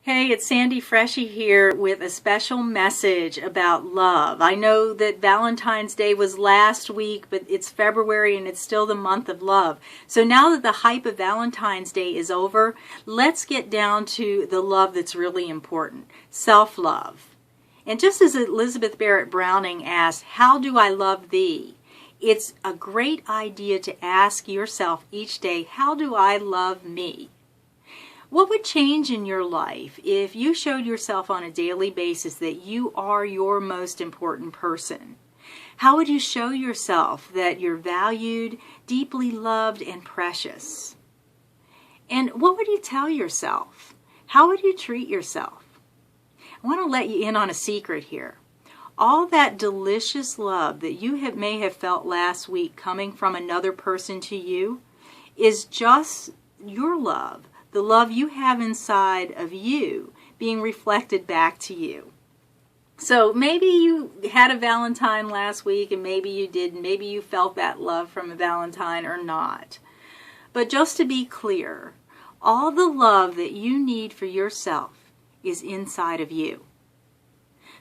Hey, it's Sandy Freshy here with a special message about love. I know that Valentine's Day was last week, but it's February and it's still the month of love. So now that the hype of Valentine's Day is over, let's get down to the love that's really important, self-love. And just as Elizabeth Barrett Browning asked, "How do I love thee?" It's a great idea to ask yourself each day, how do I love me? What would change in your life if you showed yourself on a daily basis that you are your most important person? How would you show yourself that you're valued, deeply loved, and precious? And what would you tell yourself? How would you treat yourself? I want to let you in on a secret here. All that delicious love that you may have felt last week coming from another person to you is just your love. The love you have inside of you being reflected back to you. So maybe you had a Valentine last week and maybe you didn't. Maybe you felt that love from a Valentine or not. But just to be clear, all the love that you need for yourself is inside of you.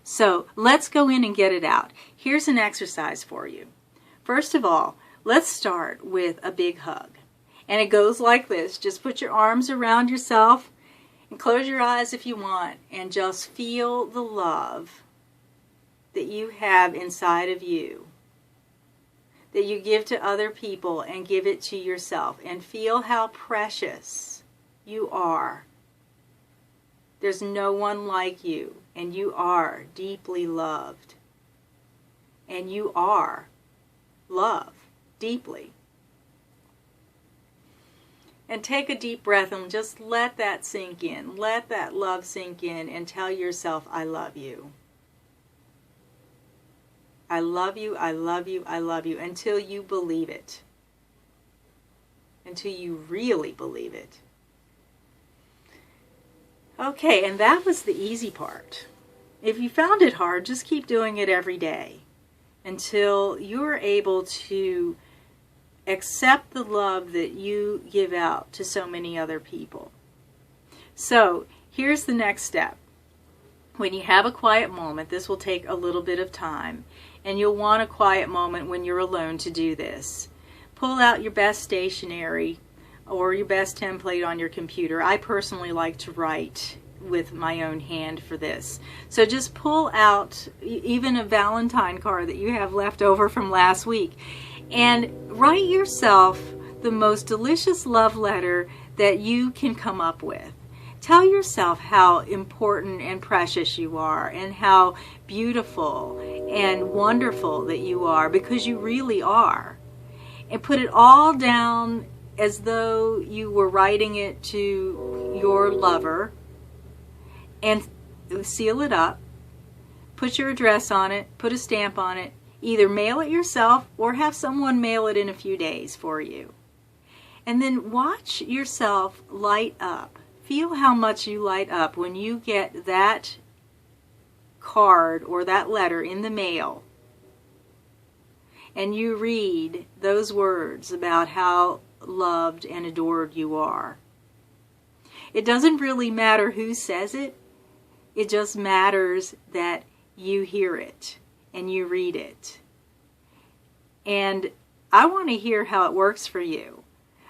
So let's go in and get it out. Here's an exercise for you. First of all, let's start with a big hug. And it goes like this. Just put your arms around yourself and close your eyes if you want and just feel the love that you have inside of you, that you give to other people and give it to yourself, and feel how precious you are. There's no one like you, and you are deeply loved. And you are loved deeply. And take a deep breath and just let that sink in. Let that love sink in and tell yourself, I love you. I love you, I love you, I love you, until you believe it. Until you really believe it. Okay, and that was the easy part. If you found it hard, just keep doing it every day until you're able to accept the love that you give out to so many other people. So here's the next step. When you have a quiet moment, this will take a little bit of time, and you'll want a quiet moment when you're alone to do this. Pull out your best stationery or your best template on your computer. I personally like to write with my own hand for this. So just pull out even a Valentine card that you have left over from last week and write yourself the most delicious love letter that you can come up with. Tell yourself how important and precious you are and how beautiful and wonderful that you are, because you really are. And put it all down as though you were writing it to your lover, and seal it up. Put your address on it, put a stamp on it. Either mail it yourself or have someone mail it in a few days for you. And then watch yourself light up. Feel how much you light up when you get that card or that letter in the mail and you read those words about how loved and adored you are. It doesn't really matter who says it. It just matters that you hear it and you read it. And I want to hear how it works for you.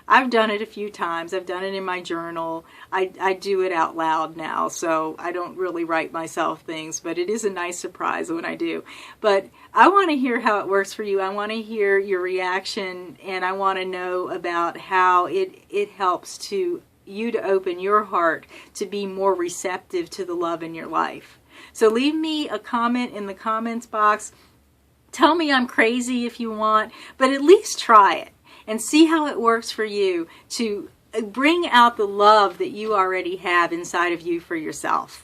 I've done it a few times. I've done it in my journal. I do it out loud now, so I don't really write myself things, but it is a nice surprise when I do. But I want to hear how it works for you. I want to hear your reaction, and I want to know about how it helps to you to open your heart to be more receptive to the love in your life. So leave me a comment in the comments box. Tell me I'm crazy if you want, but at least try it and see how it works for you to bring out the love that you already have inside of you for yourself.